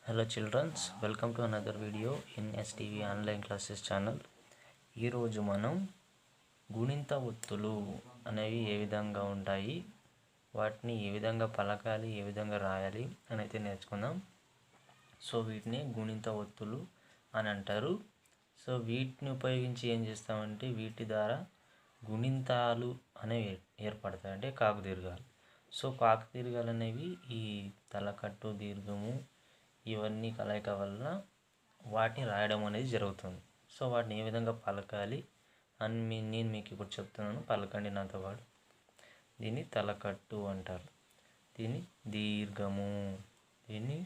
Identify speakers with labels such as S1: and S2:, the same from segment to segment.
S1: Hello childrens, welcome to another video in STV online classes channel. ఈరోజు మనం గుణింత ఒత్తులు అనేవి ఏ విధంగా ఉంటాయి, వాటిని ఏ విధంగా పలకాలి, ఏ విధంగా రాయాలి అని అయితే నేర్చుకుందాం. సో వీటిని గుణింత ఒత్తులు అని అంటారు. సో వీటిని ఉపయోగించి ఏం చేస్తామంటే వీటి ద్వారా గుణింతాలు అనేవి ఏర్పడతాయి, అంటే కాకుదీర్ఘాలు. సో కాకుదీర్ఘాలు అనేవి ఈ తలకట్టు దీర్ఘము ఇవన్నీ కలయిక వల్ల వాటిని రాయడం అనేది జరుగుతుంది. సో వాటిని ఏ విధంగా పలకాలి అని నేను మీకు ఇప్పుడు చెప్తున్నాను, పలకండి నాతో పాటు. దీన్ని తలకట్టు అంటారు, దీన్ని దీర్ఘము, దీన్ని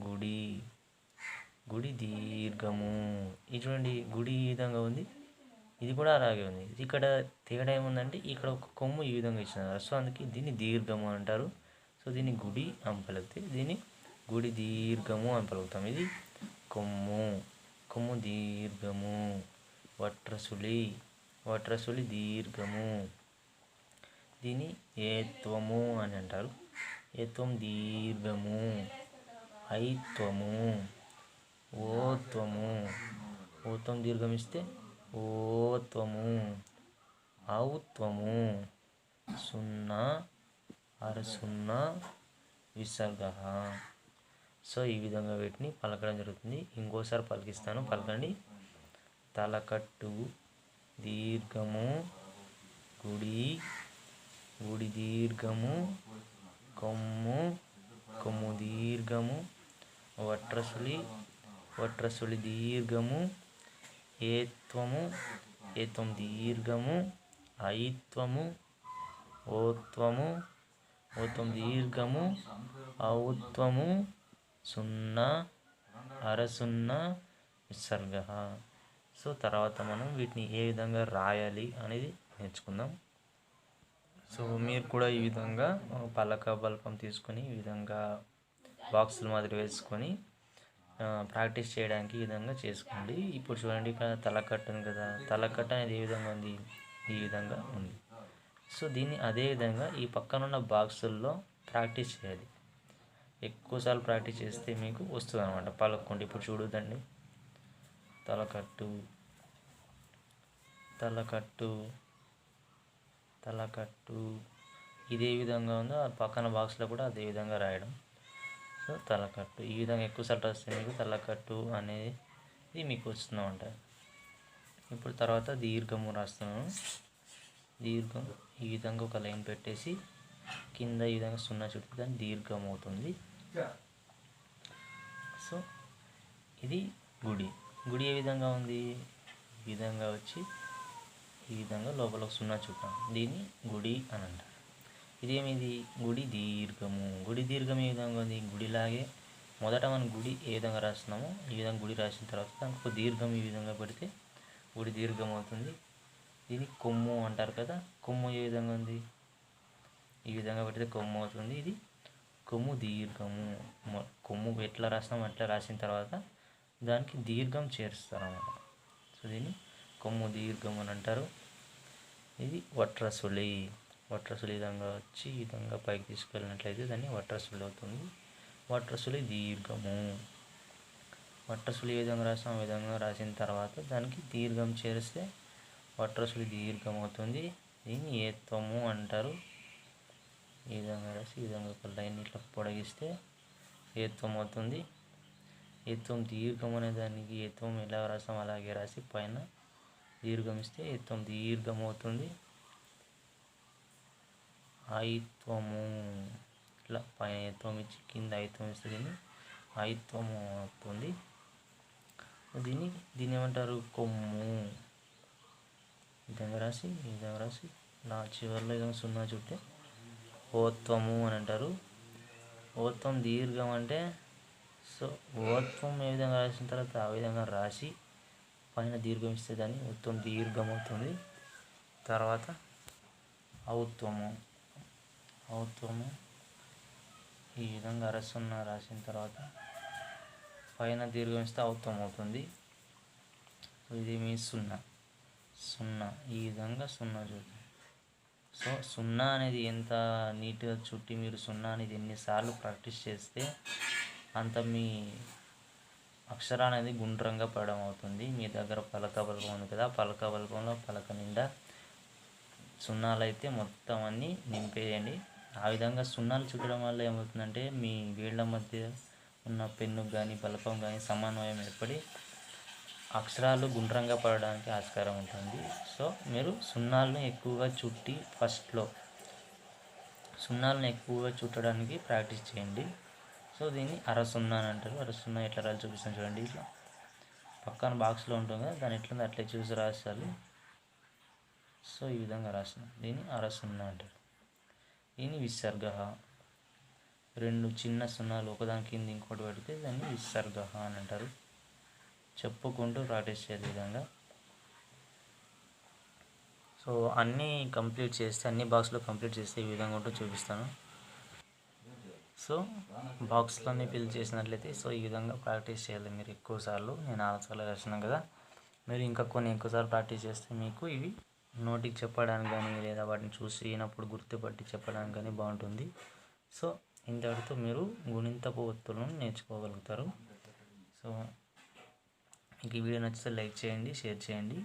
S1: గుడి, గుడి దీర్ఘము. ఇది చూడండి, గుడి ఈ విధంగా ఉంది, ఇది కూడా అలాగే ఉంది. ఇక్కడ తేడా ఏముందంటే ఇక్కడ ఒక కొమ్ము ఈ విధంగా ఇచ్చినారు, సో అందుకే దీన్ని దీర్ఘము అంటారు. సో దీన్ని గుడి అని పలికితే దీన్ని గుడి దీర్ఘము అని పలుకుతాం. ఇది కొమ్ము, కొమ్ము దీర్ఘము. వట్రసులి, వట్రసులి దీర్ఘము. దీన్ని ఏత్వము అని అంటారు, ఏత్వం దీర్ఘము. ఐత్వము, ఓత్వము, ఓత్వం దీర్ఘం ఇస్తే ఓత్వము. ఔత్వము, సున్నా అరసున్నా విసర్గ. సో ఈ విధంగా వీటిని పలకడం జరుగుతుంది. ఇంకోసారి పలికిస్తాను, పలకండి. తలకట్టు దీర్ఘము, గుడి, గుడి దీర్ఘము. కొమ్ము, కొమ్ము దీర్ఘము. వట్రసులి, వట్రసులి దీర్ఘము. ఏత్వము, ఏత్వం దీర్ఘము. ఐత్వము, ఓత్వము, ఓత్వం దీర్ఘము. ఔత్వము, సున్నా అరసున్నా విసర్గ. సో తర్వాత మనం వీటిని ఏ విధంగా రాయాలి అనేది నేర్చుకుందాం. సో మీరు కూడా ఈ విధంగా పలక బల్పం తీసుకొని ఈ విధంగా బాక్సుల మాదిరి వేసుకొని ప్రాక్టీస్ చేయడానికి ఈ విధంగా చేసుకోండి. ఇప్పుడు చూడండి, ఇక్కడ తలకట్టు ఉంది కదా, తలకట్టు అనేది ఏ విధంగా ఉంది, ఈ విధంగా ఉంది. సో దీన్ని అదే విధంగా ఈ పక్కనున్న బాక్సుల్లో ప్రాక్టీస్ చేయాలి. ఎక్కువసార్లు ప్రాక్టీస్ చేస్తే మీకు వస్తుంది అనమాట పలకండి. ఇప్పుడు చూడదండి, తలకట్టు, తలకట్టు, తలకట్టు. ఇదే విధంగా ఉందో ఆ పక్కన బాక్స్లో కూడా అదే విధంగా రాయడం. సో తలకట్టు ఈ విధంగా ఎక్కువసార్లు రాస్తే మీకు తలకట్టు అనేది మీకు వస్తుందన్నమాట. ఇప్పుడు తర్వాత దీర్ఘము రాస్తున్నాను. దీర్ఘం ఈ విధంగా ఒక లైన్ పెట్టేసి కింద ఈ విధంగా సున్నా చుట్టూ దాన్ని దీర్ఘం అవుతుంది. సో ఇది గుడి, గుడి ఏ విధంగా ఉంది, ఈ విధంగా వచ్చి ఈ విధంగా లోపల సున్నా చుట్టాం, దీన్ని గుడి అని అంటారు. ఇదేమిది, గుడి దీర్ఘము. గుడి దీర్ఘం ఏ విధంగా ఉంది, గుడిలాగే మొదట మనం గుడి ఏ విధంగా రాస్తున్నామో ఈ విధంగా గుడి రాసిన తర్వాత దానికి ఒక దీర్ఘం ఈ విధంగా పెడితే గుడి దీర్ఘం అవుతుంది. దీన్ని కొమ్ము అంటారు కదా, కొమ్ము ఏ విధంగా ఉంది, ఈ విధంగా పెడితే కొమ్ము అవుతుంది. ఇది కొమ్ము దీర్ఘము. కొమ్ము ఎట్లా రాసినామో అట్లా రాసిన తర్వాత దానికి దీర్ఘం చేరుస్తారు అన్నమాట. సో దీన్ని కొమ్ము దీర్ఘం అని అంటారు. ఇది వట్రసులి, వట్రసులి విధంగా వచ్చి ఈ విధంగా పైకి తీసుకెళ్ళినట్లయితే దాన్ని వట్రసులి అవుతుంది. వట్రసులి దీర్ఘము. వట్రసులి ఏ విధంగా రాసినాం ఆ విధంగా రాసిన తర్వాత దానికి దీర్ఘం చేరిస్తే వట్రసులి దీర్ఘం అవుతుంది. దీన్ని ఏత్వము అంటారు. ఈ విధంగా రాసి ఈ విధంగా ఒక లైన్ ఇట్లా పొడిగిస్తే ఏత్వం అవుతుంది. ఏత్వం దీర్ఘం అనే దానికి ఏత్వం ఎలా రాస్తాం అలాగే రాసి పైన దీర్ఘం ఇస్తే ఏత్వం దీర్ఘం అవుతుంది. ఐత్వము, ఇట్లా పైన ఏత్వం ఇచ్చి కింద ఐత్వం ఇస్తే దీన్ని ఐత్వము అవుతుంది. దీన్ని ఏమంటారు, కొమ్ము. ఈ విధంగా రాసి ఈ విధంగా రాసి నా చివరిలో విధంగా సున్నా చుట్టే ఓత్వము అని అంటారు. ఓత్వం దీర్ఘం అంటే, సో ఓత్వం ఏ విధంగా రాసిన తర్వాత ఆ విధంగా రాసి పైన దీర్ఘం ఇస్తే దాన్ని ఓత్వం దీర్ఘం అవుతుంది. తర్వాత ఔత్వము, ఔత్వము ఈ విధంగా అరసున్నా రాసిన తర్వాత పైన దీర్ఘం ఇస్తే ఔత్వం అవుతుంది. ఇది మీ సున్నా, సున్నా ఈ విధంగా సున్నా చూడండి. సో సున్నా అనేది ఎంత నీట్గా చుట్టి మీరు సున్నా అనేది ఎన్నిసార్లు ప్రాక్టీస్ చేస్తే అంత మీ అక్షరం అనేది గుండ్రంగా పడడం అవుతుంది. మీ దగ్గర పలక బల్బం ఉంది కదా, పలక బల్బంలో పలక నిండా సున్నాలు అయితే మొత్తం అన్నీ నింపేయండి. ఆ విధంగా సున్నాలు చుట్టడం వల్ల ఏమవుతుందంటే మీ వేళ్ళ మధ్య ఉన్న పెన్ను కానీ బలపం కానీ సమన్వయం ఏర్పడి అక్షరాలు గుండ్రంగా పడడానికి ఆస్కారం ఉంటుంది. సో మీరు సున్నాలను ఎక్కువగా చుట్టి ఫస్ట్లో సున్నాలను ఎక్కువగా చుట్టడానికి ప్రాక్టీస్ చేయండి. సో దీన్ని అరసున్నా అని అంటారు. అరసున్నా ఎట్లా రాయాలి చూపిస్తాను చూడండి. ఇట్లా పక్కన బాక్స్లో ఉంటుంది కదా, దాని ఎట్లా అట్లా చూసి రాసాలి. సో ఈ విధంగా రాసిన దీన్ని అరసున్నా అంటారు. దీన్ని విసర్గ, 2 చిన్న సున్నాలు ఒకదాని కింద ఇంకోటి పెడితే దాన్ని విసర్గ అని అంటారు. చెప్పుకుంటూ ప్రాక్టీస్ చేసే విధంగా. సో అన్నీ కంప్లీట్ చేస్తే అన్ని బాక్స్లో కంప్లీట్ చేస్తే ఈ విధంగా ఉంటూ చూపిస్తాను. సో బాక్స్లన్నీ ఫిల్ చేసినట్లయితే సో ఈ విధంగా ప్రాక్టీస్ చేయాలి మీరు ఎక్కువసార్లు. నేను 6 సార్లు రాసినాను కదా, మీరు ఇంకా కొన్ని ఎక్కువసార్లు ప్రాక్టీస్ చేస్తే మీకు ఇవి నోటికి చెప్పడానికి కానీ లేదా వాటిని చూసినప్పుడు గుర్తుపట్టి చెప్పడానికి కానీ బాగుంటుంది. సో ఇంతటితో మీరు గుణింతపు ఒత్తులను నేర్చుకోగలుగుతారు. సో మీకు ఈ వీడియో నచ్చితే లైక్ చేయండి, షేర్ చేయండి,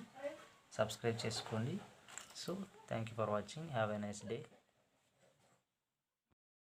S1: సబ్స్క్రైబ్ చేసుకోండి. So thank you for watching. Have a nice day.